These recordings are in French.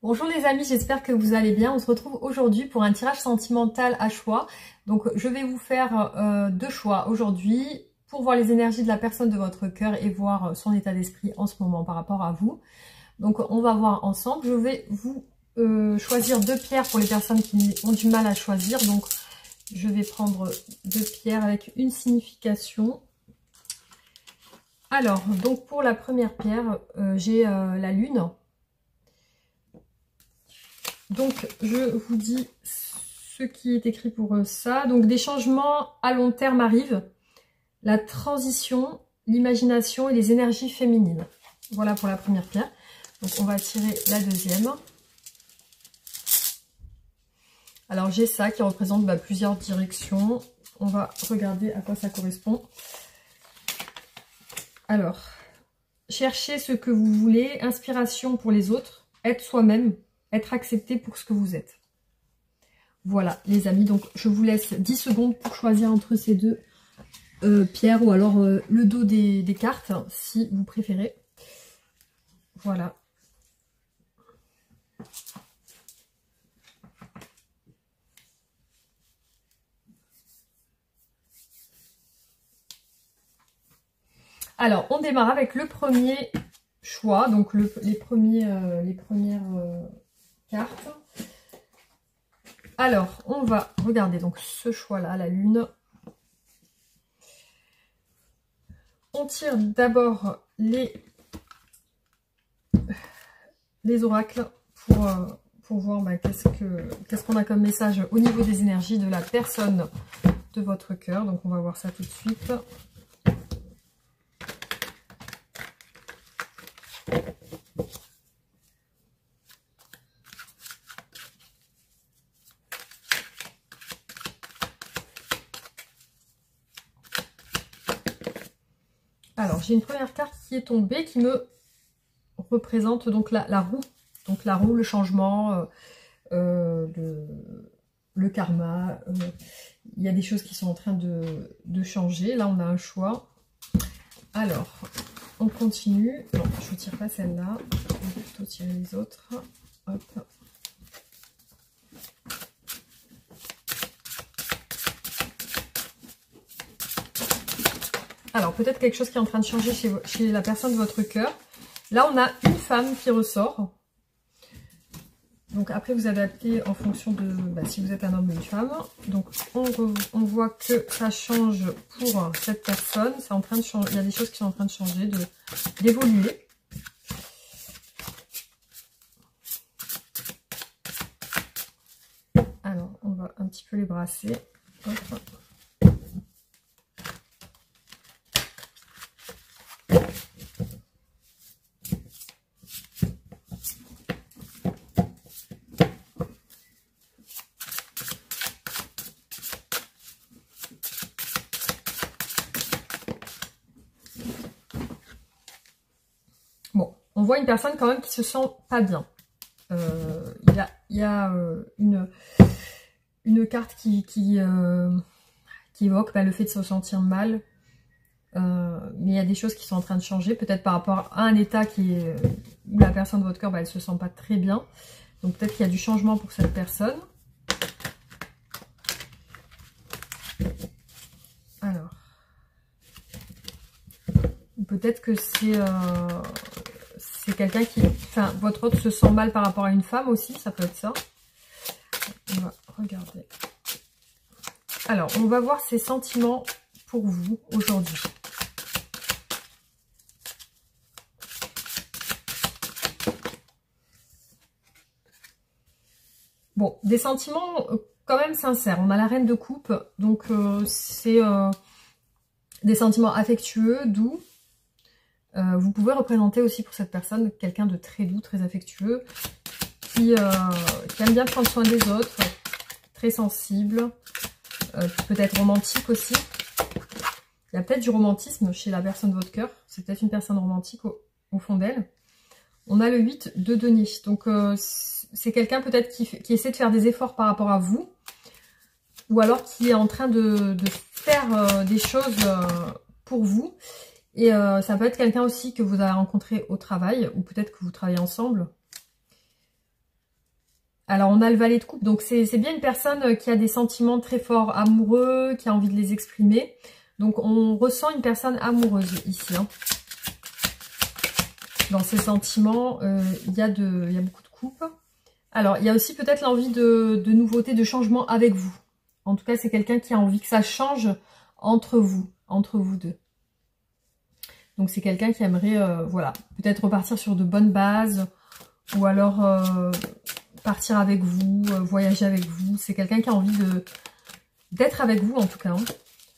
Bonjour les amis, j'espère que vous allez bien. On se retrouve aujourd'hui pour un tirage sentimental à choix. Donc je vais vous faire deux choix aujourd'hui pour voir les énergies de la personne de votre cœur et voir son état d'esprit en ce moment par rapport à vous. Donc on va voir ensemble. Je vais vous choisir deux pierres pour les personnes qui ont du mal à choisir. Donc je vais prendre deux pierres avec une signification. Alors, donc pour la première pierre, j'ai la lune. Donc, je vous dis ce qui est écrit pour ça. Donc, des changements à long terme arrivent. La transition, l'imagination et les énergies féminines. Voilà pour la première pierre. Donc, on va tirer la deuxième. Alors, j'ai ça qui représente plusieurs directions. On va regarder à quoi ça correspond. Alors, cherchez ce que vous voulez. Inspiration pour les autres. Être soi-même. Être accepté pour ce que vous êtes. Voilà les amis, donc je vous laisse 10 secondes pour choisir entre ces deux pierres ou alors le dos des cartes si vous préférez. Voilà. Alors on démarre avec le premier choix, donc les premières cartes. Alors, on va regarder donc ce choix-là, la lune. On tire d'abord les oracles pour voir qu'est-ce qu'on a comme message au niveau des énergies de la personne de votre cœur. Donc, on va voir ça tout de suite. Alors, j'ai une première carte qui est tombée, qui me représente donc la roue. Donc la roue, le changement, le karma. Il y a des choses qui sont en train de changer. Là, on a un choix. Alors, on continue. Non, je ne tire pas celle-là. Je vais plutôt tirer les autres. Hop. Alors, peut-être quelque chose qui est en train de changer chez la personne de votre cœur. Là, on a une femme qui ressort. Donc, après, vous adaptez en fonction de si vous êtes un homme ou une femme. Donc, on voit que ça change pour cette personne. C'est en train de changer. Il y a des choses qui sont en train de changer, d'évoluer. Alors, on va un petit peu les brasser. Hop. Bon, on voit une personne quand même qui se sent pas bien. Il y a une carte qui évoque le fait de se sentir mal. Mais il y a des choses qui sont en train de changer, peut-être par rapport à un état où la personne de votre cœur, elle se sent pas très bien. Donc peut-être qu'il y a du changement pour cette personne. Alors, peut-être que c'est quelqu'un qui... Enfin, votre autre se sent mal par rapport à une femme aussi, ça peut être ça. On va regarder. Alors, on va voir ses sentiments pour vous aujourd'hui. Bon, des sentiments quand même sincères. On a la reine de coupe, donc c'est des sentiments affectueux, doux. Vous pouvez représenter aussi pour cette personne quelqu'un de très doux, très affectueux, qui aime bien prendre soin des autres, très sensible, peut-être romantique aussi. Il y a peut-être du romantisme chez la personne de votre cœur. C'est peut-être une personne romantique au fond d'elle. On a le 8 de denier. Donc, c'est quelqu'un peut-être qui essaie de faire des efforts par rapport à vous. Ou alors qui est en train de faire des choses pour vous. Et ça peut être quelqu'un aussi que vous avez rencontré au travail. Ou peut-être que vous travaillez ensemble. Alors, on a le valet de coupe, donc c'est bien une personne qui a des sentiments très forts, amoureux, qui a envie de les exprimer. Donc, on ressent une personne amoureuse ici. Hein. Dans ses sentiments, il y a beaucoup de coupes. Alors, il y a aussi peut-être l'envie de nouveautés, de changement avec vous. En tout cas, c'est quelqu'un qui a envie que ça change entre vous deux. Donc, c'est quelqu'un qui aimerait, voilà, peut-être repartir sur de bonnes bases, ou alors partir avec vous, voyager avec vous. C'est quelqu'un qui a envie d'être avec vous, en tout cas. Hein.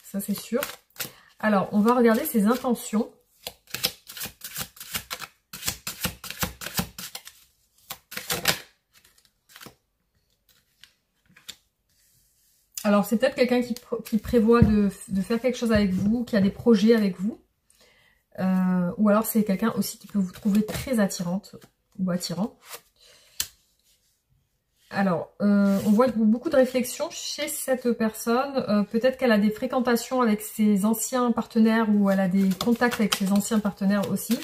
Ça, c'est sûr. Alors, on va regarder ses intentions. Alors, c'est peut-être quelqu'un qui prévoit de faire quelque chose avec vous, qui a des projets avec vous. Ou alors, c'est quelqu'un aussi qui peut vous trouver très attirante ou attirant. Alors, on voit beaucoup de réflexion chez cette personne. Peut-être qu'elle a des fréquentations avec ses anciens partenaires ou elle a des contacts avec ses anciens partenaires aussi.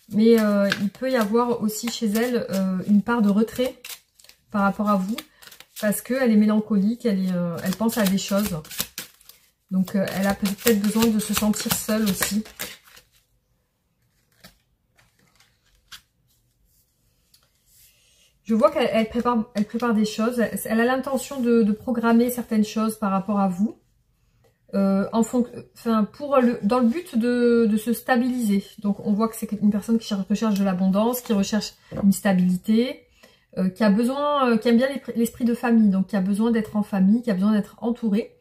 Mais il peut y avoir aussi chez elle une part de retrait par rapport à vous. Parce qu'elle est mélancolique, elle pense à des choses. Donc, elle a peut-être besoin de se sentir seule aussi. Je vois qu'elle prépare des choses. Elle a l'intention de programmer certaines choses par rapport à vous. Dans le but de se stabiliser. Donc, on voit que c'est une personne qui recherche de l'abondance, qui recherche une stabilité. Qui aime bien l'esprit de famille, donc qui a besoin d'être en famille, qui a besoin d'être entouré,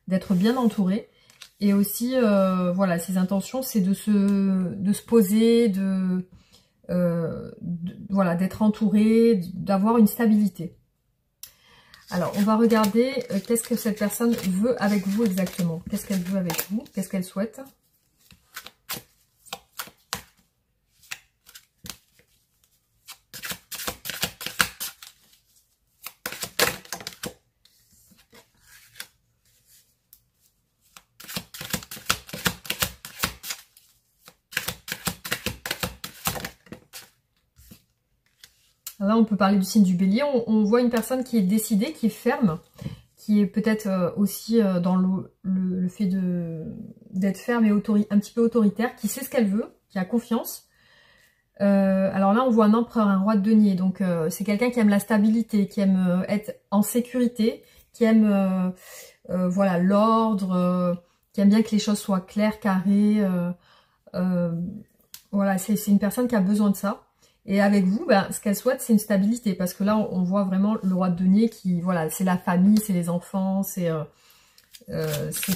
d'être bien entouré. Et aussi, voilà, ses intentions, c'est de se poser, voilà, d'être entouré, d'avoir une stabilité. Alors, on va regarder qu'est-ce que cette personne veut avec vous exactement. Qu'est-ce qu'elle veut avec vous? Qu'est-ce qu'elle souhaite? Là, on peut parler du signe du bélier. On voit une personne qui est décidée, qui est ferme, qui est peut-être aussi dans le fait d'être ferme et un petit peu autoritaire, qui sait ce qu'elle veut, qui a confiance. Alors là, on voit un empereur, un roi de denier. Donc, c'est quelqu'un qui aime la stabilité, qui aime être en sécurité, qui aime voilà, l'ordre, qui aime bien que les choses soient claires, carrées. Voilà, c'est une personne qui a besoin de ça. Et avec vous, ben, ce qu'elle souhaite, c'est une stabilité. Parce que là, on voit vraiment le roi de denier qui, voilà, c'est la famille, c'est les enfants, c'est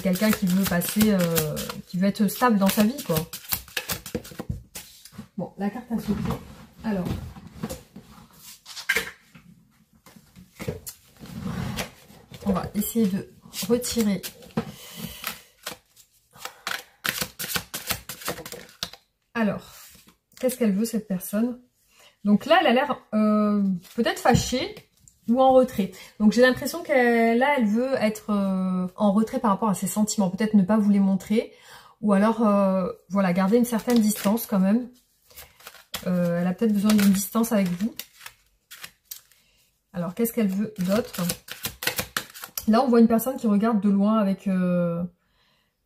quelqu'un qui veut passer, qui veut être stable dans sa vie, quoi. Bon, la carte a sauté. Alors, on va essayer de retirer. Alors, qu'est-ce qu'elle veut, cette personne? Donc là, elle a l'air peut-être fâchée ou en retrait. Donc j'ai l'impression qu'elle veut être en retrait par rapport à ses sentiments. Peut-être ne pas vous les montrer. Ou alors, voilà, garder une certaine distance quand même. Elle a peut-être besoin d'une distance avec vous. Alors, qu'est-ce qu'elle veut d'autre? Là, on voit une personne qui regarde de loin avec...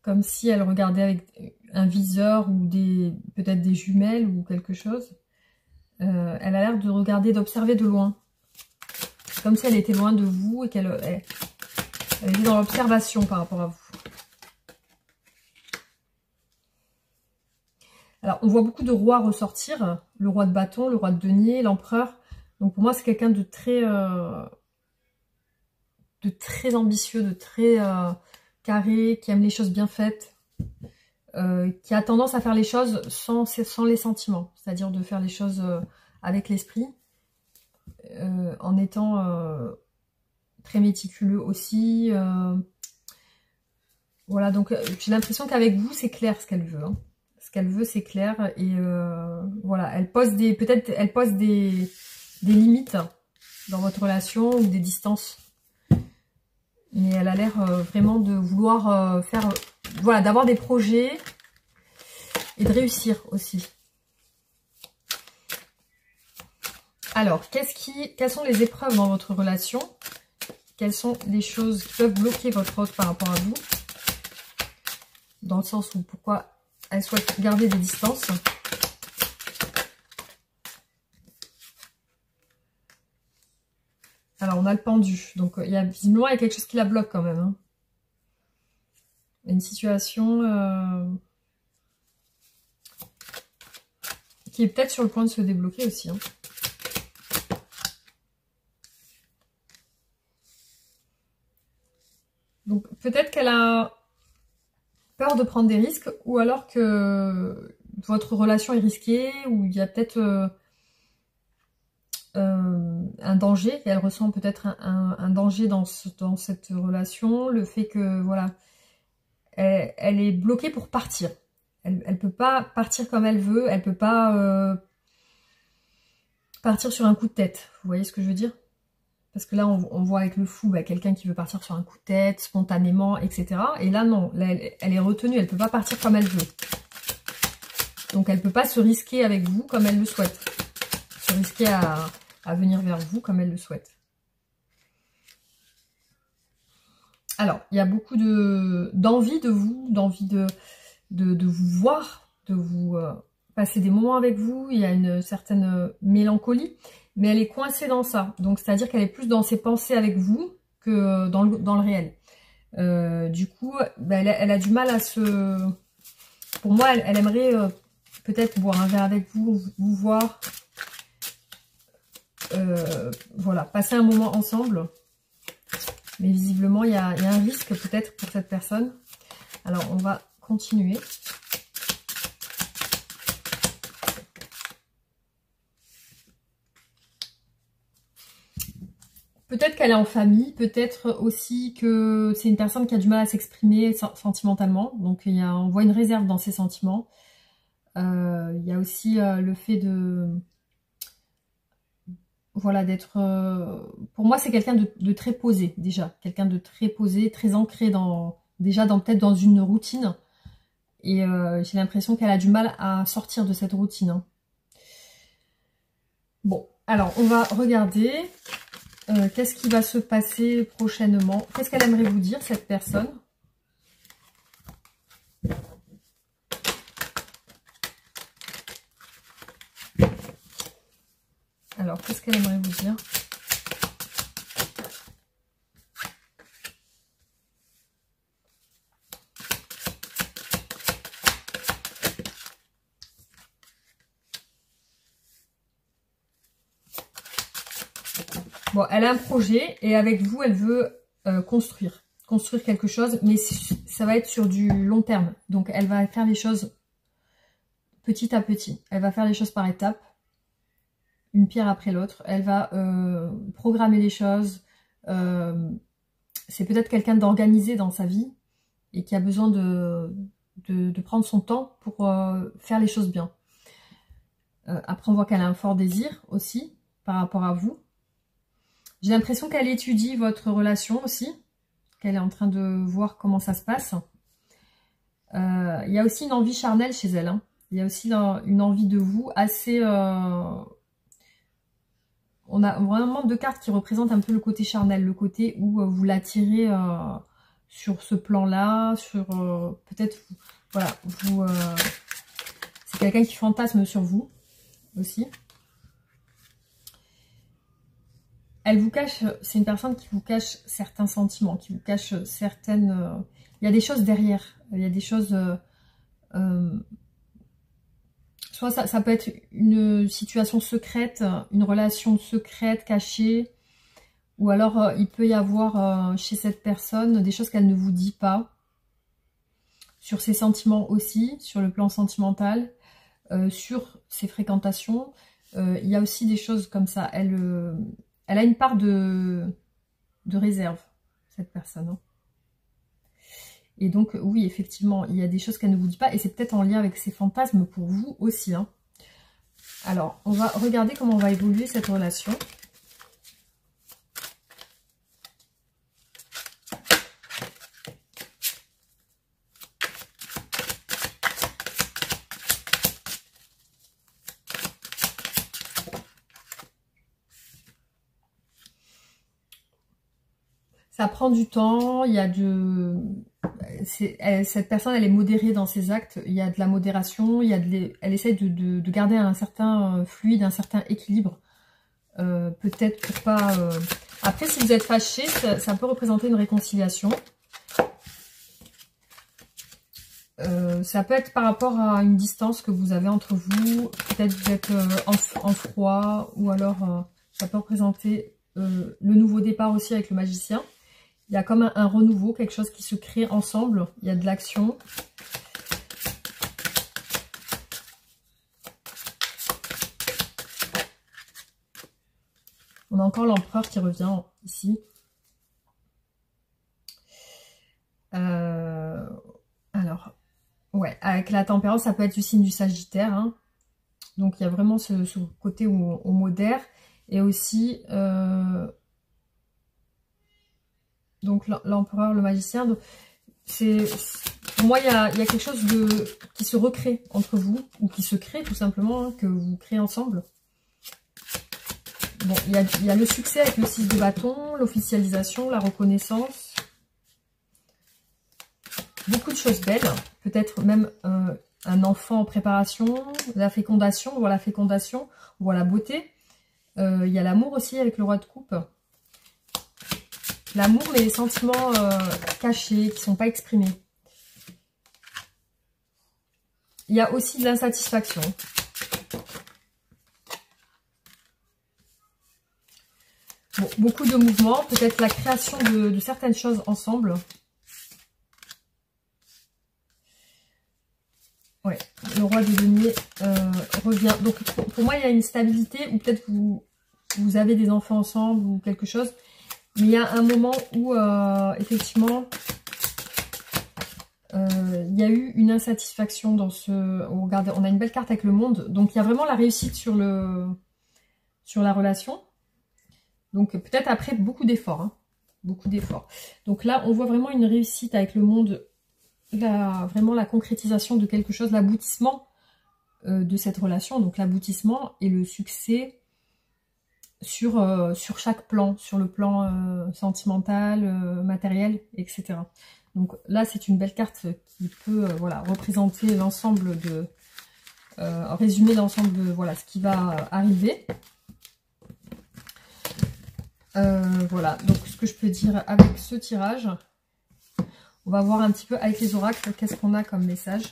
comme si elle regardait avec un viseur ou peut-être des jumelles ou quelque chose. Elle a l'air de regarder, d'observer de loin. Comme si elle était loin de vous et qu'elle était dans l'observation par rapport à vous. Alors, on voit beaucoup de rois ressortir. Le roi de bâton, le roi de denier, l'empereur. Donc, pour moi, c'est quelqu'un de très ambitieux, de très carré, qui aime les choses bien faites. Qui a tendance à faire les choses sans les sentiments. C'est-à-dire de faire les choses avec l'esprit. En étant très méticuleux aussi. Voilà, donc j'ai l'impression qu'avec vous, c'est clair ce qu'elle veut. Hein. Ce qu'elle veut, c'est clair. Et voilà, elle pose des limites dans votre relation ou des distances. Mais elle a l'air vraiment de vouloir faire... Voilà, d'avoir des projets et de réussir aussi. Alors, quelles sont les épreuves dans votre relation? Quelles sont les choses qui peuvent bloquer votre autre par rapport à vous? Dans le sens où pourquoi elle souhaite garder des distances. Alors, on a le pendu. Donc, visiblement, il y a quelque chose qui la bloque quand même. Hein. Une situation qui est peut-être sur le point de se débloquer aussi. Hein. Donc, peut-être qu'elle a peur de prendre des risques ou alors que votre relation est risquée ou il y a peut-être... un danger, elle ressent peut-être un danger dans cette relation, le fait que voilà, elle est bloquée pour partir. Elle peut pas partir comme elle veut, elle peut pas partir sur un coup de tête. Vous voyez ce que je veux dire? Parce que là, on voit avec le fou quelqu'un qui veut partir sur un coup de tête, spontanément, etc. Et là, non, là, elle est retenue, elle peut pas partir comme elle veut. Donc, elle peut pas se risquer avec vous comme elle le souhaite. Se risquer à venir vers vous comme elle le souhaite. Alors, il y a beaucoup d'envie de vous, d'envie de vous voir, de vous passer des moments avec vous. Il y a une certaine mélancolie, mais elle est coincée dans ça. Donc, c'est-à-dire qu'elle est plus dans ses pensées avec vous que dans le réel. Du coup, elle a du mal à se... Pour moi, elle aimerait peut-être boire un verre avec vous, vous voir... voilà, passer un moment ensemble. Mais visiblement, il y a un risque peut-être pour cette personne. Alors, on va continuer. Peut-être qu'elle est en famille, peut-être aussi que c'est une personne qui a du mal à s'exprimer sentimentalement. Donc, on voit une réserve dans ses sentiments. Il y a aussi le fait de... Voilà, d'être... pour moi, c'est quelqu'un de très posé, déjà. Quelqu'un de très posé, très ancré peut-être dans une routine. Et j'ai l'impression qu'elle a du mal à sortir de cette routine. Hein. Bon, alors, on va regarder qu'est-ce qui va se passer prochainement. Qu'est-ce qu'elle aimerait vous dire, cette personne? Alors, qu'est-ce qu'elle aimerait vous dire? Bon, elle a un projet et avec vous, elle veut construire quelque chose, mais ça va être sur du long terme. Donc, elle va faire les choses petit à petit. Elle va faire les choses par étapes, une pierre après l'autre. Elle va programmer les choses. C'est peut-être quelqu'un d'organisé dans sa vie et qui a besoin de prendre son temps pour faire les choses bien. Après, on voit qu'elle a un fort désir aussi par rapport à vous. J'ai l'impression qu'elle étudie votre relation aussi, qu'elle est en train de voir comment ça se passe. Il y a aussi une envie charnelle chez elle. Hein. Il y a aussi une envie de vous assez... On a vraiment deux cartes qui représentent un peu le côté charnel, le côté où vous l'attirez sur ce plan-là, sur peut-être... Voilà, c'est quelqu'un qui fantasme sur vous aussi. Elle vous cache, c'est une personne qui vous cache certains sentiments, qui vous cache certaines... il y a des choses derrière, il y a des choses... soit ça peut être une situation secrète, une relation secrète, cachée, ou alors il peut y avoir chez cette personne des choses qu'elle ne vous dit pas, sur ses sentiments aussi, sur le plan sentimental, sur ses fréquentations. Il y a aussi des choses comme ça, elle a une part de réserve, cette personne. Hein. Et donc, oui, effectivement, il y a des choses qu'elle ne vous dit pas. Et c'est peut-être en lien avec ses fantasmes pour vous aussi. Hein. Alors, on va regarder comment va évoluer cette relation. ça prend du temps, il y a de... cette personne, elle est modérée dans ses actes, il y a de la modération, elle essaie de garder un certain fluide, un certain équilibre. Peut-être pour pas... Après, si vous êtes fâché, ça peut représenter une réconciliation. Ça peut être par rapport à une distance que vous avez entre vous. Peut-être vous êtes en froid, ou alors ça peut représenter le nouveau départ aussi avec le magicien. Il y a comme un renouveau, quelque chose qui se crée ensemble. Il y a de l'action. On a encore l'empereur qui revient ici. Alors, ouais, avec la tempérance, ça peut être du signe du Sagittaire. Hein. Donc, il y a vraiment ce côté où on modère. Et aussi, donc l'empereur, le magicien. Pour moi, il y a quelque chose qui se recrée entre vous, ou qui se crée tout simplement, hein, que vous créez ensemble. Bon, il y a le succès avec le 6 de bâton, l'officialisation, la reconnaissance. Beaucoup de choses belles. Peut-être même un enfant en préparation, la fécondation. On voit la fécondation, on voit la beauté. Il y a l'amour aussi avec le roi de coupe. L'amour, mais les sentiments cachés, qui ne sont pas exprimés. Il y a aussi de l'insatisfaction. Bon, beaucoup de mouvements, peut-être la création de certaines choses ensemble. Ouais, le roi de denier revient. Donc pour moi, il y a une stabilité, ou peut-être vous avez des enfants ensemble ou quelque chose. Mais il y a un moment où, effectivement, il y a eu une insatisfaction dans ce... Regardez, on a une belle carte avec le monde. Donc il y a vraiment la réussite sur la relation. Donc peut-être après beaucoup d'efforts. Hein, beaucoup d'efforts. Donc là, on voit vraiment une réussite avec le monde. Vraiment la concrétisation de quelque chose, l'aboutissement de cette relation. Donc l'aboutissement et le succès sur chaque plan, sur le plan sentimental, matériel, etc. Donc là, c'est une belle carte qui peut voilà, représenter l'ensemble de... résumer l'ensemble de voilà, ce qui va arriver. Voilà, donc ce que je peux dire avec ce tirage... On va voir un petit peu avec les oracles, qu'est-ce qu'on a comme message.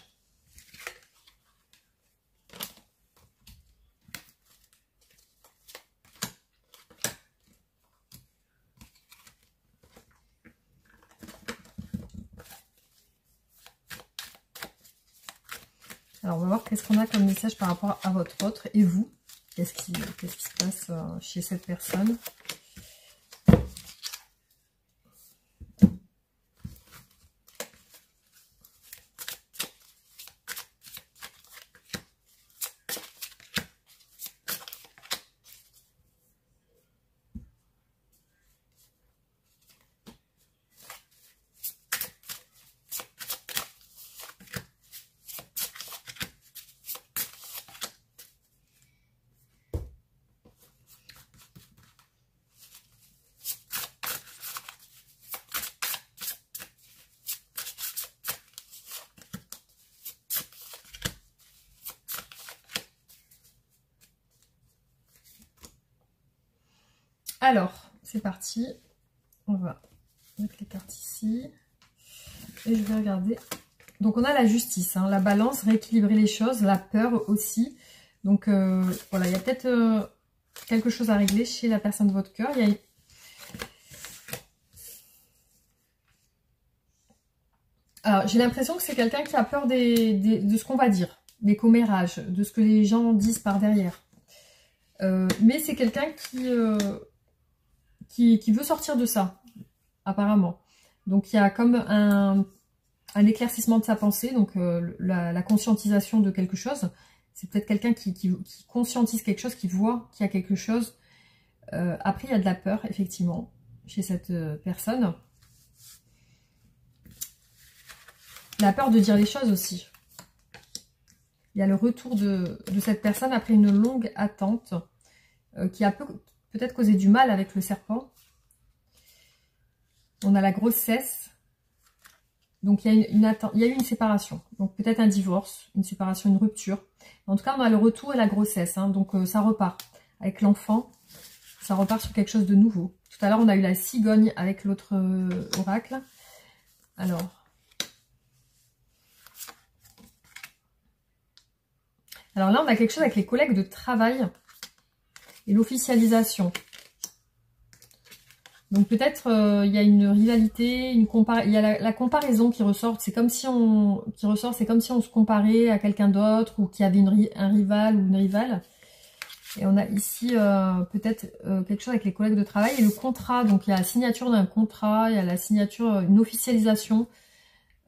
Alors, on va voir qu'est-ce qu'on a comme message par rapport à votre autre et vous. Qu'est-ce qui se passe chez cette personne. Alors, c'est parti. On va mettre les cartes ici. Et je vais regarder. Donc, on a la justice, hein, la balance, rééquilibrer les choses, la peur aussi. Donc, voilà, il y a peut-être quelque chose à régler chez la personne de votre cœur. Il y a... Alors, j'ai l'impression que c'est quelqu'un qui a peur de ce qu'on va dire, des commérages, de ce que les gens disent par derrière. Mais c'est quelqu'un qui veut sortir de ça, apparemment. Donc il y a comme un éclaircissement de sa pensée, donc la conscientisation de quelque chose. C'est peut-être quelqu'un qui conscientise quelque chose, qui voit qu'il y a quelque chose. Après, il y a de la peur, effectivement, chez cette personne. La peur de dire les choses aussi. Il y a le retour de cette personne après une longue attente qui a peut-être causé du mal avec le serpent. On a la grossesse. Donc, il y a eu une séparation. Donc, peut-être un divorce, une séparation, une rupture. En tout cas, on a le retour et la grossesse. Hein, donc, ça repart. Avec l'enfant, ça repart sur quelque chose de nouveau. Tout à l'heure, on a eu la cigogne avec l'autre oracle. Alors là, on a quelque chose avec les collègues de travail et l'officialisation. Donc peut-être il y a une rivalité, il y a la comparaison qui ressort. C'est comme si on se comparait à quelqu'un d'autre ou qu'il y avait un rival ou une rivale. Et on a ici peut-être quelque chose avec les collègues de travail et le contrat. Donc il y a la signature d'un contrat, il y a la signature, une officialisation.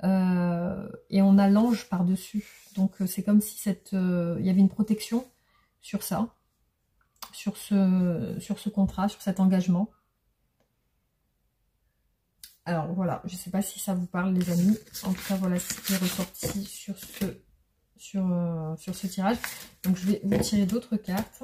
Et on a l'ange par-dessus. Donc c'est comme si il y avait une protection sur ça, sur ce contrat, sur cet engagement. Alors voilà, je ne sais pas si ça vous parle les amis. En tout cas voilà ce qui est ressorti sur ce tirage. Donc je vais vous tirer d'autres cartes.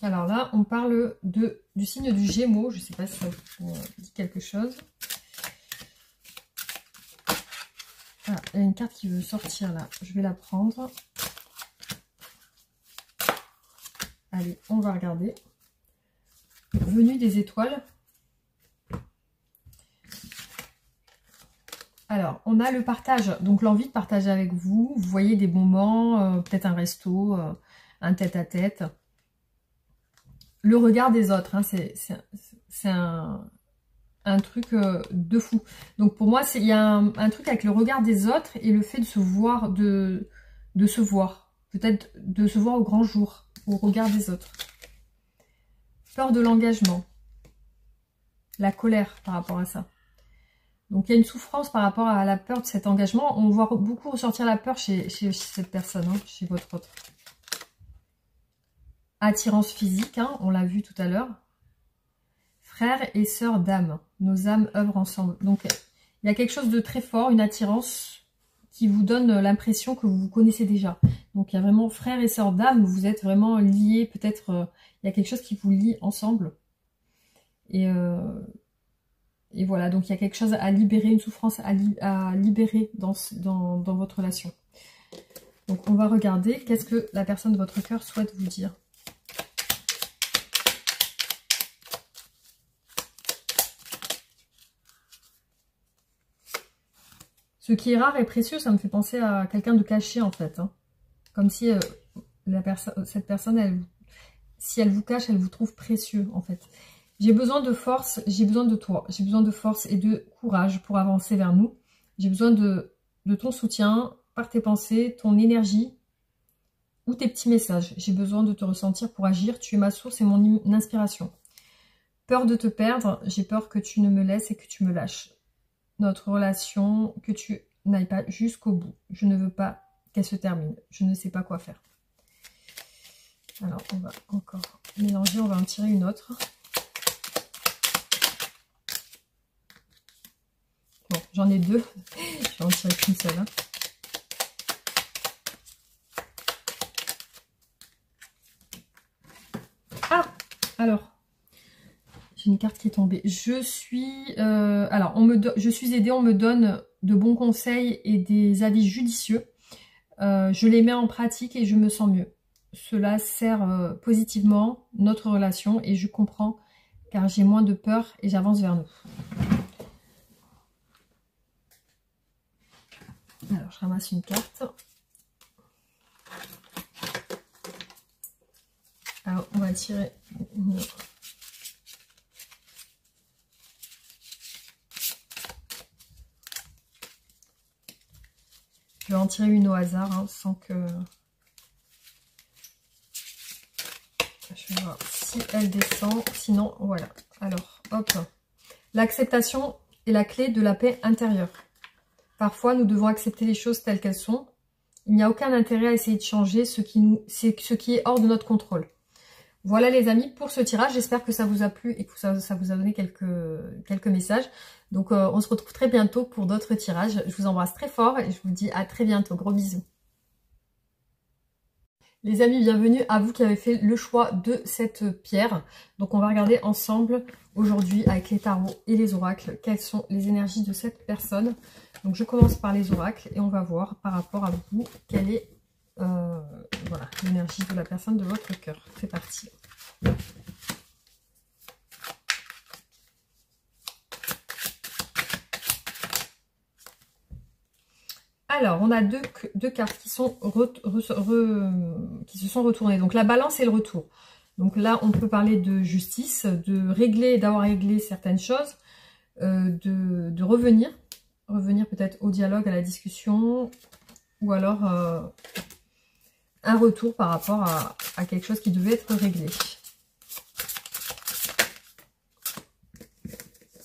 Alors là, on parle du signe du Gémeaux. Je ne sais pas si ça vous dit quelque chose. Ah, il y a une carte qui veut sortir là. Je vais la prendre. Allez, on va regarder. Venue des étoiles. Alors, on a le partage. Donc, l'envie de partager avec vous. Vous voyez des moments, peut-être un resto, un tête-à-tête. Le regard des autres, hein, c'est un truc de fou. Donc pour moi, il y a un truc avec le regard des autres et le fait de se voir, de se voir. Peut-être de se voir au grand jour, au regard des autres. Peur de l'engagement. La colère par rapport à ça. Donc il y a une souffrance par rapport à la peur de cet engagement. On voit beaucoup ressortir la peur chez cette personne, hein, chez votre autre. Attirance physique, hein, on l'a vu tout à l'heure. Frères et sœurs d'âme. Nos âmes œuvrent ensemble. Donc, il y a quelque chose de très fort, une attirance qui vous donne l'impression que vous vous connaissez déjà. Donc, il y a vraiment frères et sœurs d'âme. Vous êtes vraiment liés. Peut-être, il y a quelque chose qui vous lie ensemble. Et voilà. Donc, il y a quelque chose à libérer, une souffrance à libérer dans votre relation. Donc, on va regarder qu'est-ce que la personne de votre cœur souhaite vous dire. Ce qui est rare et précieux, ça me fait penser à quelqu'un de caché en fait. Hein. Comme si cette personne, si elle vous cache, elle vous trouve précieux en fait. J'ai besoin de force, j'ai besoin de toi. J'ai besoin de force et de courage pour avancer vers nous. J'ai besoin de ton soutien par tes pensées, ton énergie ou tes petits messages. J'ai besoin de te ressentir pour agir. Tu es ma source et mon inspiration. Peur de te perdre, j'ai peur que tu ne me laisses et que tu me lâches. Notre relation, que tu n'ailles pas jusqu'au bout. Je ne veux pas qu'elle se termine. Je ne sais pas quoi faire. Alors, on va encore mélanger. On va en tirer une autre. Bon, j'en ai deux. Je vais en tirer qu'une seule. Hein. Ah, alors. J'ai une carte qui est tombée. Je suis aidée, on me donne de bons conseils et des avis judicieux. Je les mets en pratique et je me sens mieux. Cela sert positivement notre relation et je comprends car j'ai moins de peur et j'avance vers nous. Alors, je ramasse une carte. Alors, on va tirer une autre. Je vais en tirer une au hasard, hein, sans que... Je vais voir si elle descend. Sinon, voilà. Alors, hop. L'acceptation est la clé de la paix intérieure. Parfois, nous devons accepter les choses telles qu'elles sont. Il n'y a aucun intérêt à essayer de changer ce qui est hors de notre contrôle. Voilà les amis pour ce tirage, j'espère que ça vous a plu et que ça vous a donné quelques messages. Donc on se retrouve très bientôt pour d'autres tirages. Je vous embrasse très fort et je vous dis à très bientôt. Gros bisous. Les amis, bienvenue à vous qui avez fait le choix de cette pierre. Donc on va regarder ensemble aujourd'hui avec les tarots et les oracles quelles sont les énergies de cette personne. Donc je commence par les oracles et on va voir par rapport à vous quelle est voilà, l'énergie de la personne de votre cœur. C'est parti. Alors, on a deux cartes qui sont qui se sont retournées. Donc, la balance et le retour. Donc là, on peut parler de justice, de régler, d'avoir réglé certaines choses, de revenir peut-être au dialogue, à la discussion, ou alors un retour par rapport à quelque chose qui devait être réglé.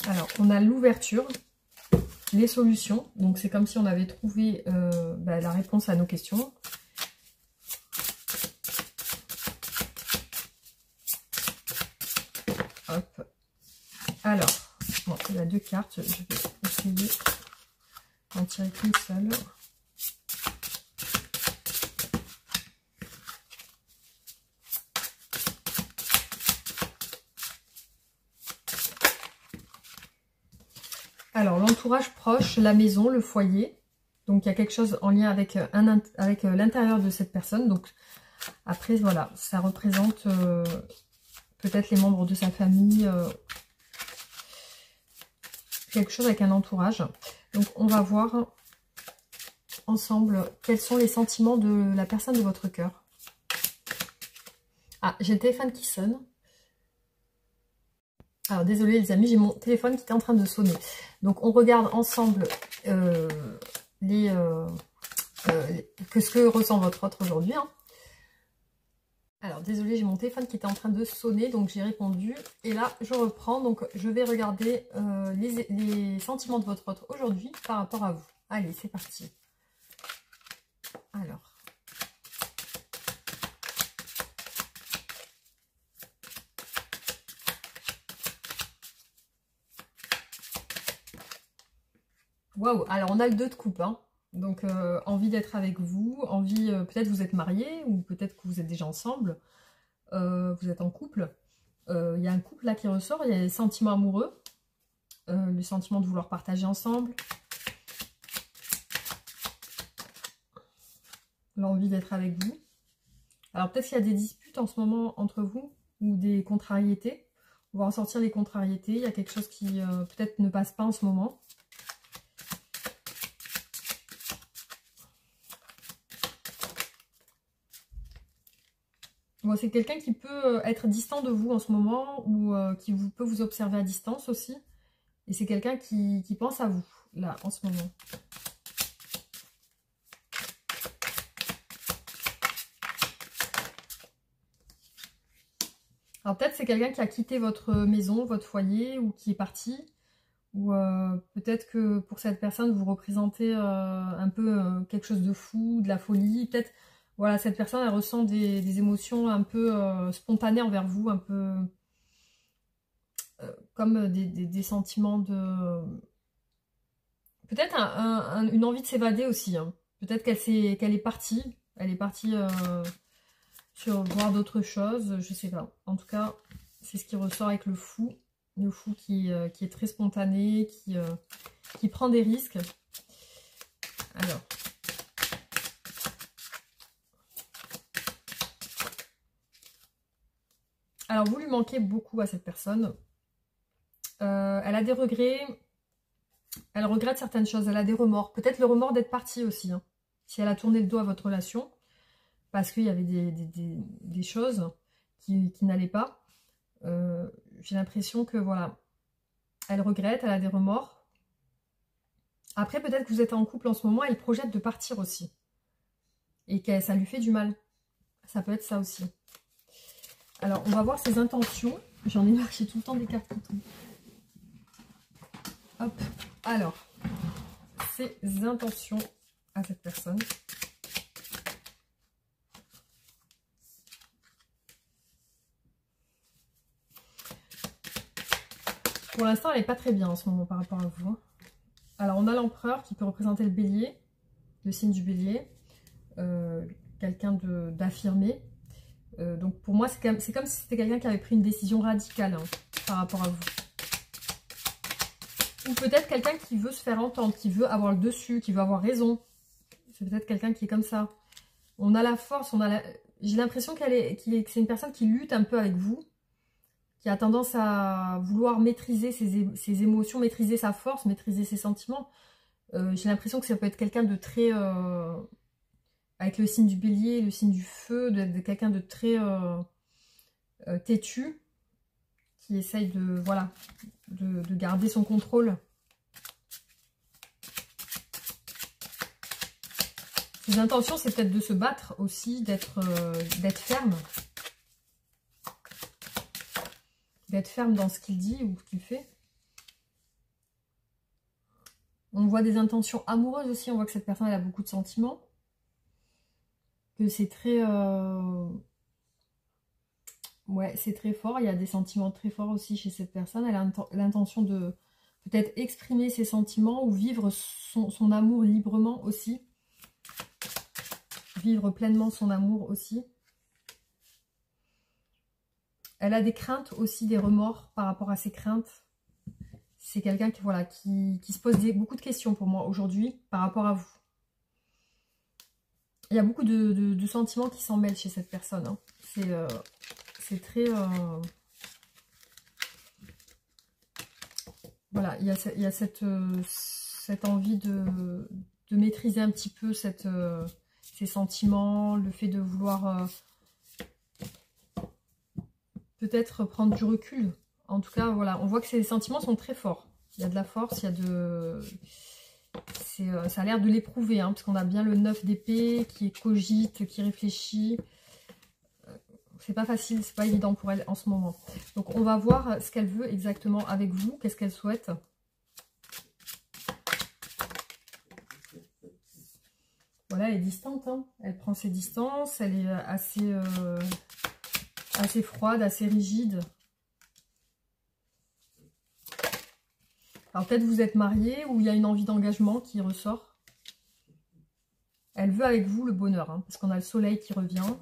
Alors, on a l'ouverture, les solutions. Donc, c'est comme si on avait trouvé la réponse à nos questions. Hop. Alors, bon, il y a deux cartes. Je vais essayer d'en tirer qu'une seule. Alors, l'entourage proche, la maison, le foyer. Donc, il y a quelque chose en lien avec, l'intérieur de cette personne. Donc, après, voilà, ça représente peut-être les membres de sa famille. Quelque chose avec un entourage. Donc, on va voir ensemble quels sont les sentiments de la personne de votre cœur. Ah, j'ai le téléphone qui sonne. Alors, désolé les amis, j'ai mon téléphone qui était en train de sonner. Donc, on regarde ensemble ce que ressent votre autre aujourd'hui. Hein. Alors, désolé, j'ai mon téléphone qui était en train de sonner, donc j'ai répondu. Et là, je reprends. Donc, je vais regarder les sentiments de votre autre aujourd'hui par rapport à vous. Allez, c'est parti. Alors. Waouh, alors on a le 2 de coupe, hein. Donc envie d'être avec vous, envie, peut-être vous êtes mariés ou peut-être que vous êtes déjà ensemble, vous êtes en couple. Il y a un couple là qui ressort, il y a les sentiments amoureux, le sentiment de vouloir partager ensemble, l'envie d'être avec vous. Alors peut-être qu'il y a des disputes en ce moment entre vous ou des contrariétés. On va ressortir les contrariétés, il y a quelque chose qui peut-être ne passe pas en ce moment. Bon, c'est quelqu'un qui peut être distant de vous en ce moment ou qui peut vous observer à distance aussi. Et c'est quelqu'un qui pense à vous, là, en ce moment. Alors peut-être c'est quelqu'un qui a quitté votre maison, votre foyer ou qui est parti. Ou peut-être que pour cette personne, vous représentez un peu quelque chose de fou, de la folie. Peut-être, voilà, cette personne, elle ressent des émotions un peu spontanées envers vous, un peu comme des sentiments de... Peut-être une envie de s'évader aussi. Hein. Peut-être qu'elle est partie. Elle est partie sur voir d'autres choses, je sais pas. En tout cas, c'est ce qui ressort avec le fou. Le fou qui est très spontané, qui prend des risques. Alors, vous lui manquez beaucoup à cette personne. Elle a des regrets. Elle regrette certaines choses. Elle a des remords. Peut-être le remords d'être partie aussi. Hein, si elle a tourné le dos à votre relation. Parce qu'il y avait des choses qui n'allaient pas. J'ai l'impression que, voilà, elle regrette, elle a des remords. Après, peut-être que vous êtes en couple en ce moment, elle projette de partir aussi. Et que ça lui fait du mal. Ça peut être ça aussi. Alors, on va voir ses intentions. J'en ai marqué tout le temps des cartes qui tombent. Hop. Alors, ses intentions à cette personne. Pour l'instant, elle n'est pas très bien en ce moment par rapport à vous. Alors, on a l'empereur qui peut représenter le bélier, le signe du bélier. Quelqu'un d'affirmé. Donc, pour moi, c'est comme si c'était quelqu'un qui avait pris une décision radicale hein, par rapport à vous. Ou peut-être quelqu'un qui veut se faire entendre, qui veut avoir le dessus, qui veut avoir raison. C'est peut-être quelqu'un qui est comme ça. On a la force, j'ai l'impression que c'est une personne qui lutte un peu avec vous, qui a tendance à vouloir maîtriser ses émotions, maîtriser sa force, maîtriser ses sentiments. J'ai l'impression que ça peut être quelqu'un de très... avec le signe du bélier, le signe du feu, de quelqu'un de très têtu, qui essaye de, voilà, de garder son contrôle. Ses intentions, c'est peut-être de se battre aussi, d'être ferme. D'être ferme dans ce qu'il dit ou ce qu'il fait. On voit des intentions amoureuses aussi, on voit que cette personne elle a beaucoup de sentiments. Que c'est très... Ouais, c'est très fort, il y a des sentiments très forts aussi chez cette personne. Elle a l'intention de peut-être exprimer ses sentiments ou vivre son amour librement aussi. Vivre pleinement son amour aussi. Elle a des craintes aussi, des remords par rapport à ses craintes. C'est quelqu'un qui, voilà, qui se pose beaucoup de questions pour moi aujourd'hui par rapport à vous. Il y a beaucoup de sentiments qui s'en mêlent chez cette personne. Hein. C'est très... Voilà, il y a cette envie de maîtriser un petit peu ses sentiments, le fait de vouloir peut-être prendre du recul. En tout cas, voilà, on voit que ces sentiments sont très forts. Il y a de la force, il y a de... ça a l'air de l'éprouver, hein, parce qu'on a bien le 9 d'épée qui cogite, qui réfléchit. C'est pas facile, c'est pas évident pour elle en ce moment. Donc on va voir ce qu'elle veut exactement avec vous, qu'est-ce qu'elle souhaite. Voilà, elle est distante, hein. Elle prend ses distances, elle est assez froide, assez rigide. Alors peut-être vous êtes marié ou il y a une envie d'engagement qui ressort. Elle veut avec vous le bonheur, hein, parce qu'on a le soleil qui revient.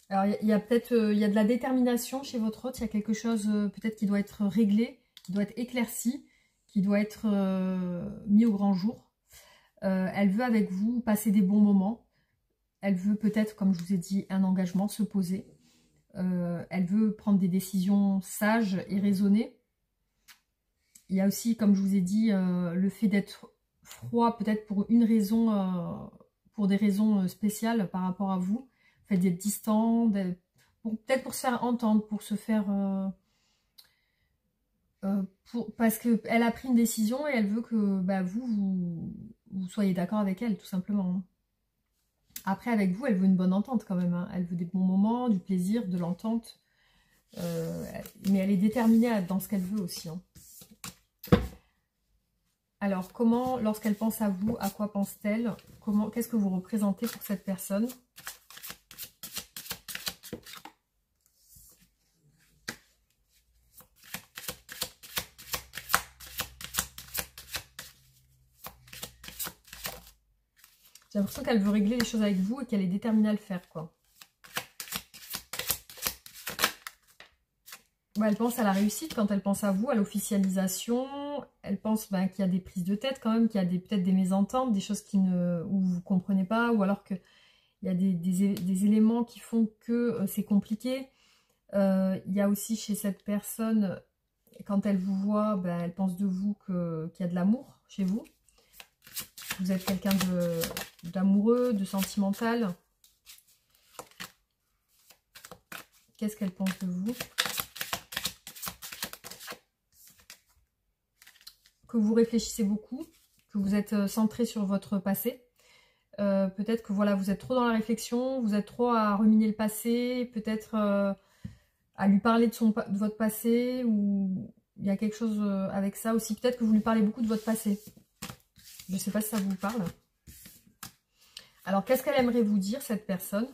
Alors il y a peut-être de la détermination chez votre hôte, il y a quelque chose peut-être qui doit être réglé, qui doit être éclairci, qui doit être mis au grand jour. Elle veut avec vous passer des bons moments. Elle veut peut-être, comme je vous ai dit, un engagement, se poser. Elle veut prendre des décisions sages et raisonnées. Il y a aussi, comme je vous ai dit, le fait d'être froid, peut-être pour une raison, pour des raisons spéciales par rapport à vous. Le fait d'être distant, peut-être pour se faire entendre, pour se faire... parce qu'elle a pris une décision et elle veut que bah, vous soyez d'accord avec elle, tout simplement. Après, avec vous, elle veut une bonne entente quand même. Hein. Elle veut des bons moments, du plaisir, de l'entente. Mais elle est déterminée dans ce qu'elle veut aussi. Hein. Alors, comment, lorsqu'elle pense à vous, à quoi pense-t-elle? Qu'est-ce que vous représentez pour cette personne? J'ai l'impression qu'elle veut régler les choses avec vous et qu'elle est déterminée à le faire, quoi. Ouais, elle pense à la réussite quand elle pense à vous, à l'officialisation. Elle pense qu'il y a des prises de tête quand même, qu'il y a peut-être des mésententes, des choses où vous ne comprenez pas, ou alors qu'il y a des éléments qui font que c'est compliqué. Il y a aussi chez cette personne, quand elle vous voit, elle pense de vous qu'il y a de l'amour chez vous. Vous êtes quelqu'un d'amoureux, de sentimental. Qu'est-ce qu'elle pense de vous? Que vous réfléchissez beaucoup, que vous êtes centré sur votre passé. Peut-être que voilà, vous êtes trop dans la réflexion, vous êtes trop à ruminer le passé, peut-être à lui parler de votre passé, ou il y a quelque chose avec ça aussi. Peut-être que vous lui parlez beaucoup de votre passé. Je ne sais pas si ça vous parle. Alors, qu'est-ce qu'elle aimerait vous dire, cette personne?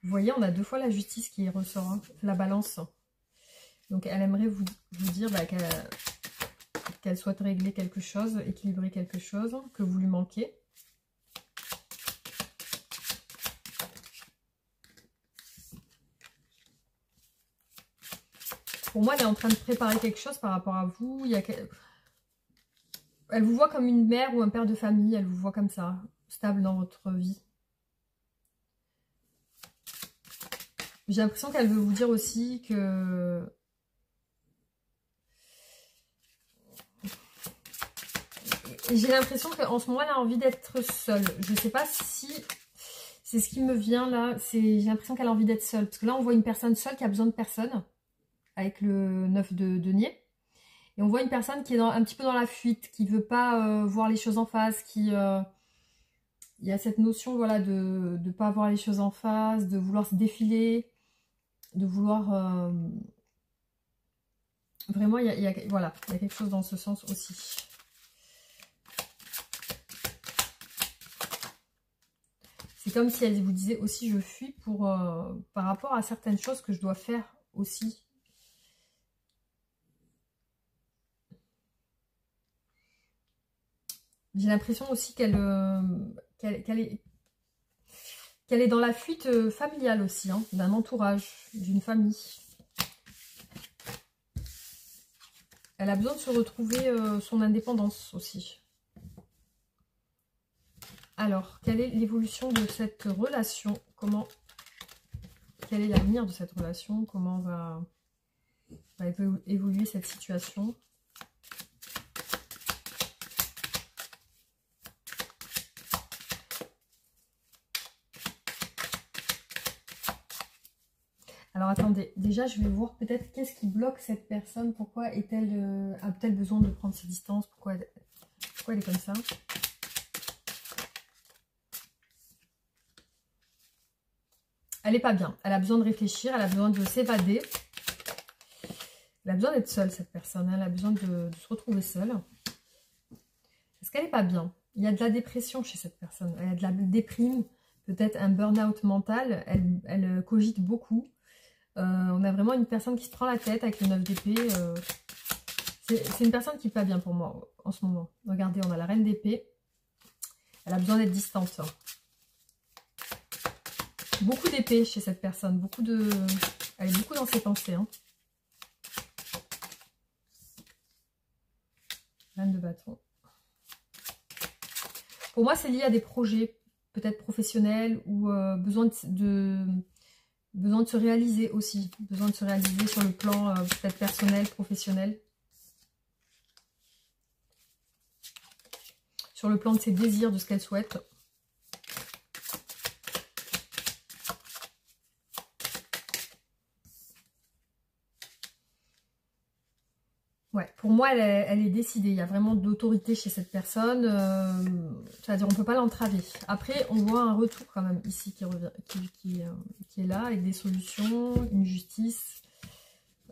Vous voyez, on a 2 fois la justice qui ressort, hein, la balance. Donc elle aimerait vous dire bah, qu'elle souhaite régler quelque chose, équilibrer quelque chose, que vous lui manquez. Pour moi, elle est en train de préparer quelque chose par rapport à vous. Elle vous voit comme une mère ou un père de famille. Elle vous voit comme ça, stable dans votre vie. J'ai l'impression qu'elle veut vous dire aussi que... J'ai l'impression qu'en ce moment, elle a envie d'être seule. Je ne sais pas si c'est ce qui me vient là. J'ai l'impression qu'elle a envie d'être seule. Parce que là, on voit une personne seule qui a besoin de personne. Avec le 9 de denier. Et on voit une personne qui est un petit peu dans la fuite, qui ne veut pas voir les choses en face, qui... il y a cette notion voilà, de ne pas voir les choses en face, de vouloir se défiler, de vouloir... Vraiment, voilà, il y a quelque chose dans ce sens aussi. C'est comme si elle vous disait aussi, je fuis pour, par rapport à certaines choses que je dois faire aussi. J'ai l'impression aussi qu'elle est dans la fuite familiale aussi, hein, d'un entourage, d'une famille. Elle a besoin de se retrouver son indépendance aussi. Alors, quelle est l'évolution de cette relation? Quel est l'avenir de cette relation? Comment va évoluer cette situation? Alors attendez, déjà je vais voir peut-être qu'est-ce qui bloque cette personne, pourquoi a-t-elle besoin de prendre ses distances, pourquoi elle est comme ça. Elle n'est pas bien, elle a besoin de réfléchir, elle a besoin de s'évader. Elle a besoin d'être seule cette personne, elle a besoin de se retrouver seule. Est-ce qu'elle n'est pas bien? Il y a de la dépression chez cette personne, elle a de la déprime, peut-être un burn-out mental, elle cogite beaucoup. On a vraiment une personne qui se prend la tête avec le 9 d'épée. C'est une personne qui n'est pas bien pour moi en ce moment. Regardez, on a la reine d'épée. Elle a besoin d'être distante. Beaucoup d'épée chez cette personne. Elle est beaucoup dans ses pensées. Hein. Reine de bâton. Pour moi, c'est lié à des projets, peut-être professionnels, ou besoin de se réaliser aussi. Besoin de se réaliser sur le plan peut-être personnel, professionnel. Sur le plan de ses désirs, de ce qu'elle souhaite. Ouais, pour moi, elle est décidée. Il y a vraiment d'autorité chez cette personne. C'est-à-dire, on ne peut pas l'entraver. Après, on voit un retour quand même ici qui revient, qui est là, avec des solutions, une justice.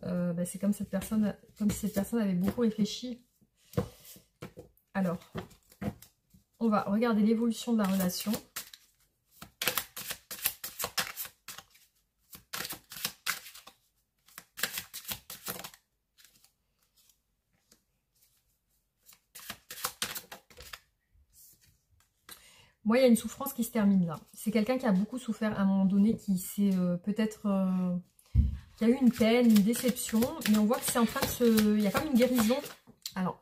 C'est comme si cette personne avait beaucoup réfléchi. Alors, on va regarder l'évolution de la relation. Moi, il y a une souffrance qui se termine là. C'est quelqu'un qui a beaucoup souffert à un moment donné, qui s'est peut-être... qui a eu une peine, une déception. Mais on voit que c'est en train de se... Il y a comme une guérison. Alors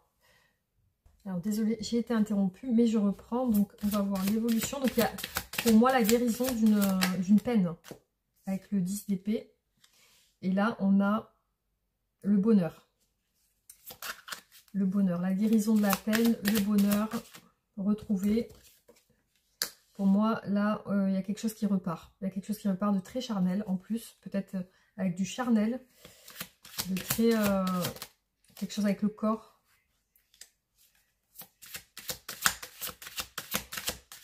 désolée, j'ai été interrompue, mais je reprends. Donc, on va voir l'évolution. Donc, il y a pour moi la guérison d'une peine. Avec le 10 d'épée. Et là, on a le bonheur. Le bonheur. La guérison de la peine, le bonheur retrouvé. Pour moi, là, il y a quelque chose qui repart. Il y a quelque chose qui repart de très charnel, en plus. Peut-être avec du charnel. De très... quelque chose avec le corps.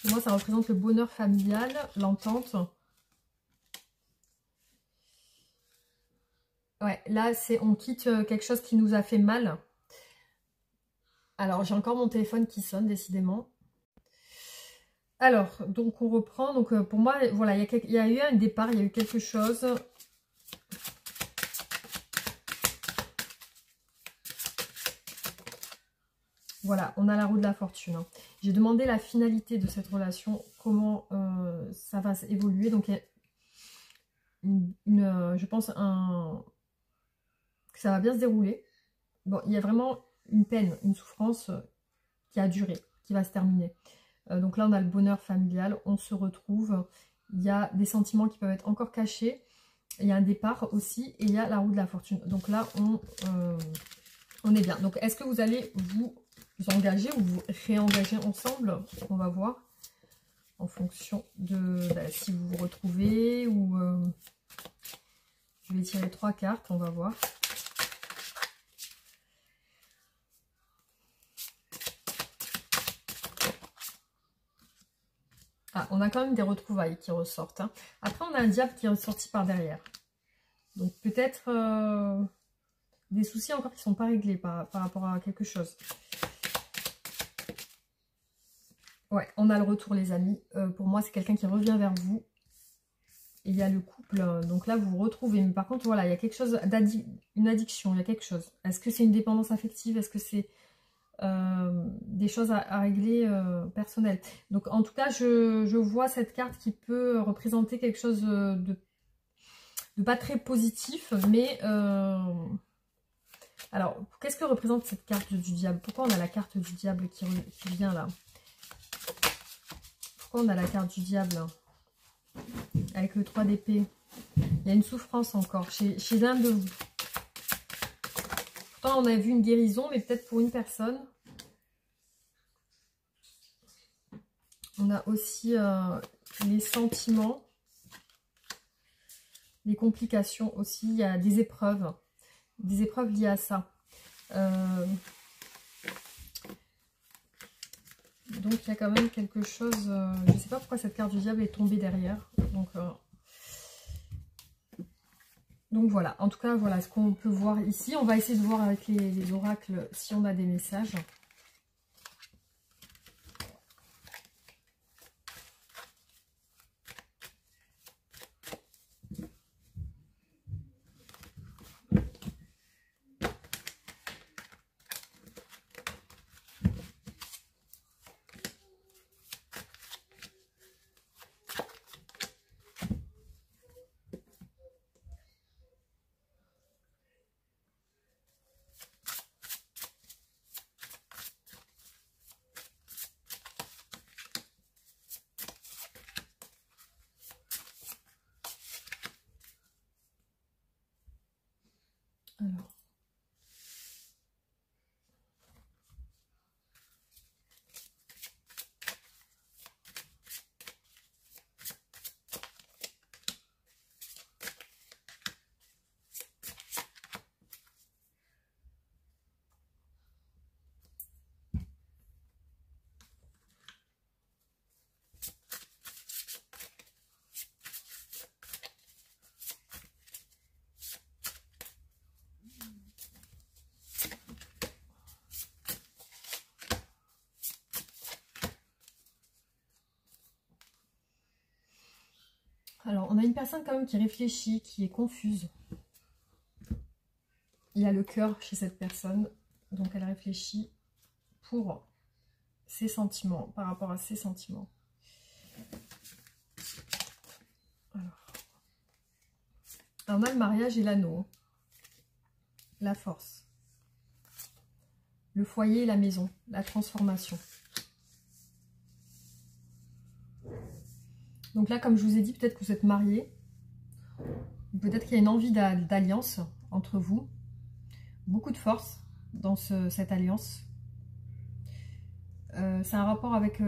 Pour moi, ça représente le bonheur familial, l'entente. Ouais, là, on quitte quelque chose qui nous a fait mal. Alors, j'ai encore mon téléphone qui sonne, décidément. Alors, donc on reprend. Donc pour moi, voilà, il y a eu un départ, il y a eu quelque chose. Voilà, on a la roue de la fortune. Hein. J'ai demandé la finalité de cette relation, comment ça va évoluer. Donc, il y a je pense que ça va bien se dérouler. Bon, il y a vraiment une peine, une souffrance qui a duré, qui va se terminer. Donc là, on a le bonheur familial, on se retrouve. Il y a des sentiments qui peuvent être encore cachés. Il y a un départ aussi et il y a la roue de la fortune. Donc là, on est bien. Donc, est-ce que vous allez vous engager ou vous réengager ensemble? On va voir en fonction de si vous vous retrouvez ou... je vais tirer 3 cartes, on va voir. Ah, on a quand même des retrouvailles qui ressortent. Hein. Après, on a un diable qui est ressorti par derrière. Donc, peut-être des soucis encore qui ne sont pas réglés par rapport à quelque chose. Ouais, on a le retour, les amis. Pour moi, c'est quelqu'un qui revient vers vous. Et il y a le couple. Donc là, vous vous retrouvez. Mais par contre, voilà, il y a quelque chose une addiction. Il y a quelque chose. Est-ce que c'est une dépendance affective? Est-ce que c'est des choses à régler personnelles? Donc, en tout cas, je vois cette carte qui peut représenter quelque chose de pas très positif. Mais, alors, qu'est-ce que représente cette carte du diable? Pourquoi on a la carte du diable qui vient là? On a la carte du diable avec le 3 d'épée. Il y a une souffrance encore chez l'un de vous. Pourtant, on a vu une guérison, mais peut-être pour une personne. On a aussi les sentiments, les complications aussi. Il y a des épreuves liées à ça. Donc, il y a quand même quelque chose... je ne sais pas pourquoi cette carte du diable est tombée derrière. Donc voilà, en tout cas, voilà ce qu'on peut voir ici. On va essayer de voir avec les oracles si on a des messages. Alors. Alors, on a une personne quand même qui réfléchit, qui est confuse. Il y a le cœur chez cette personne, donc elle réfléchit pour ses sentiments, par rapport à ses sentiments. Alors, on a le mariage et l'anneau, la force, le foyer et la maison, la transformation. Donc là, comme je vous ai dit, peut-être que vous êtes mariés. Peut-être qu'il y a une envie d'alliance entre vous. Beaucoup de force dans cette alliance. C'est un rapport avec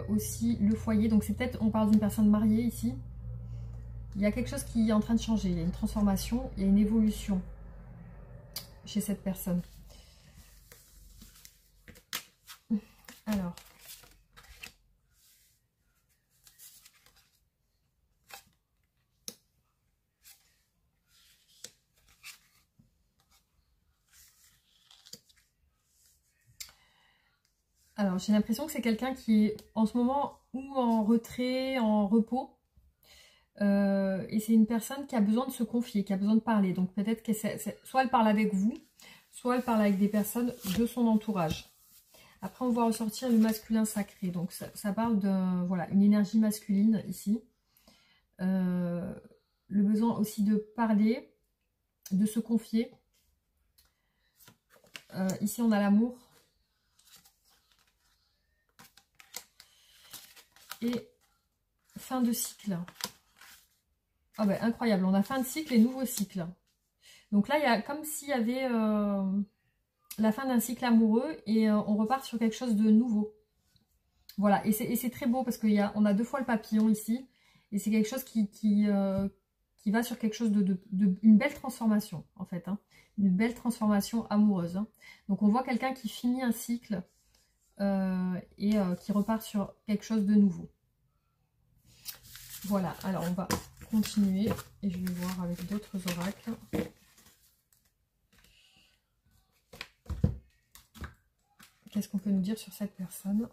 aussi le foyer. Donc c'est peut-être, on parle d'une personne mariée ici. Il y a quelque chose qui est en train de changer. Il y a une transformation, il y a une évolution chez cette personne. Alors... Alors, j'ai l'impression que c'est quelqu'un qui est en ce moment ou en retrait, en repos. Et c'est une personne qui a besoin de se confier, qui a besoin de parler. Donc peut-être que soit elle parle avec vous, soit elle parle avec des personnes de son entourage. Après, on va ressortir le masculin sacré. Donc ça parle de voilà, une énergie masculine ici. Le besoin aussi de parler, de se confier. Ici, on a l'amour. Et fin de cycle. Ah ben, incroyable, on a fin de cycle et nouveau cycle. Donc là, il y a comme s'il y avait la fin d'un cycle amoureux et on repart sur quelque chose de nouveau. Voilà, et c'est très beau parce qu'on a 2 fois le papillon ici. Et c'est quelque chose qui va sur quelque chose une belle transformation, en fait. Hein, une belle transformation amoureuse. Hein. Donc on voit quelqu'un qui finit un cycle et qui repart sur quelque chose de nouveau. Voilà, alors on va continuer et je vais voir avec d'autres oracles. Qu'est-ce qu'on peut nous dire sur cette personne?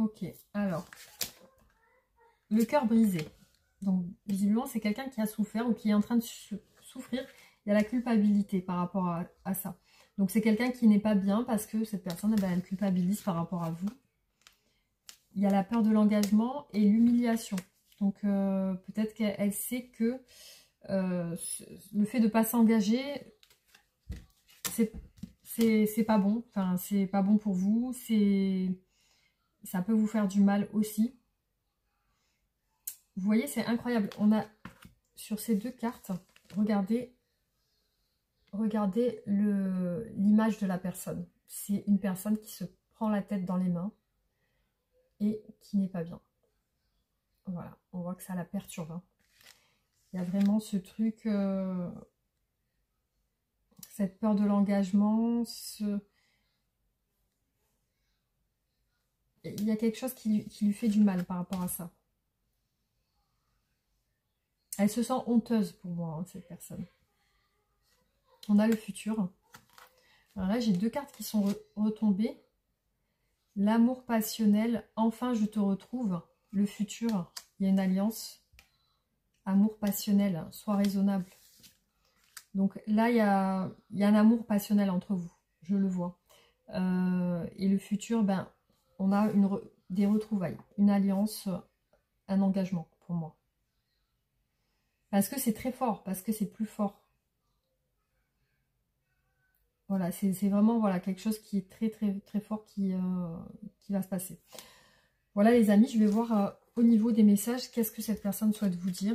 Ok, alors, le cœur brisé. Donc, visiblement, c'est quelqu'un qui a souffert ou qui est en train de souffrir. Il y a la culpabilité par rapport à ça. Donc, c'est quelqu'un qui n'est pas bien parce que cette personne, eh ben, elle culpabilise par rapport à vous. Il y a la peur de l'engagement et l'humiliation. Donc, peut-être qu'elle sait que le fait de ne pas s'engager, c'est pas bon. Enfin, c'est pas bon pour vous. Ça peut vous faire du mal aussi. Vous voyez, c'est incroyable. On a sur ces 2 cartes, regardez l'image de la personne. C'est une personne qui se prend la tête dans les mains et qui n'est pas bien. Voilà, on voit que ça la perturbe. Hein. Il y a vraiment ce truc, cette peur de l'engagement, il y a quelque chose qui lui fait du mal par rapport à ça. Elle se sent honteuse pour moi, hein, cette personne. On a le futur. Alors là, j'ai 2 cartes qui sont retombées. L'amour passionnel, enfin je te retrouve. Le futur, il y a une alliance. Amour passionnel, sois raisonnable. Donc là, il y a un amour passionnel entre vous, je le vois. Et le futur, ben, on a des retrouvailles, une alliance, un engagement pour moi. Parce que c'est très fort, parce que c'est plus fort. Voilà, c'est vraiment voilà, quelque chose qui est très très très fort qui va se passer. Voilà les amis, je vais voir au niveau des messages, qu'est-ce que cette personne souhaite vous dire.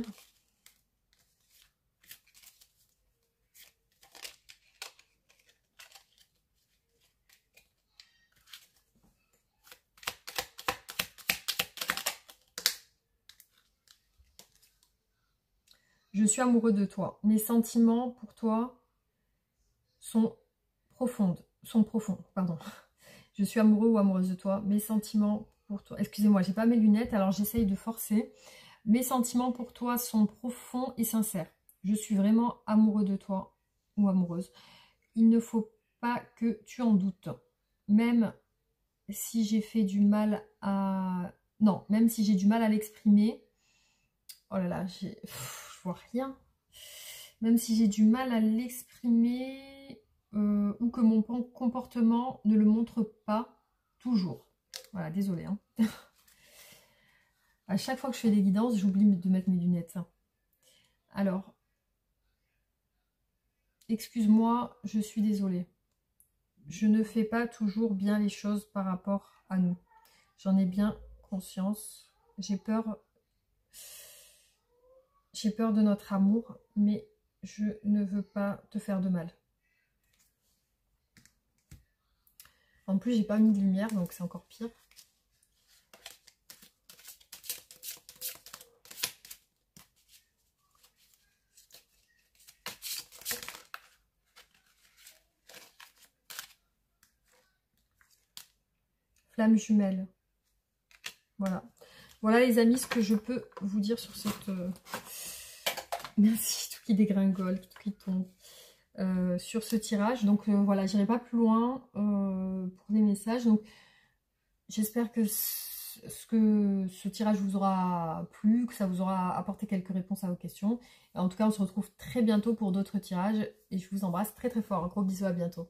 Je suis amoureux de toi. Mes sentiments pour toi sont profonds, pardon. Je suis amoureux ou amoureuse de toi. Mes sentiments pour toi. Excusez-moi, j'ai pas mes lunettes, alors j'essaye de forcer. Mes sentiments pour toi sont profonds et sincères. Je suis vraiment amoureux de toi ou amoureuse. Il ne faut pas que tu en doutes. Même si j'ai fait du mal à... Non, même si j'ai du mal à l'exprimer. Oh là là, je vois rien. Même si j'ai du mal à l'exprimer ou que mon comportement ne le montre pas toujours. Voilà, désolée. Hein. À chaque fois que je fais des guidances, j'oublie de mettre mes lunettes. Alors, excuse-moi, je suis désolée. Je ne fais pas toujours bien les choses par rapport à nous. J'en ai bien conscience. J'ai peur de notre amour, mais je ne veux pas te faire de mal. En plus, j'ai pas mis de lumière, donc c'est encore pire. Flamme jumelle. Voilà. Voilà les amis, ce que je peux vous dire sur cette... Merci, tout qui dégringole, tout qui tombe. Sur ce tirage. Donc voilà, j'irai pas plus loin pour les messages. Donc j'espère que ce tirage vous aura plu, que ça vous aura apporté quelques réponses à vos questions. Et en tout cas, on se retrouve très bientôt pour d'autres tirages. Et je vous embrasse très très fort. Un gros bisou, à bientôt.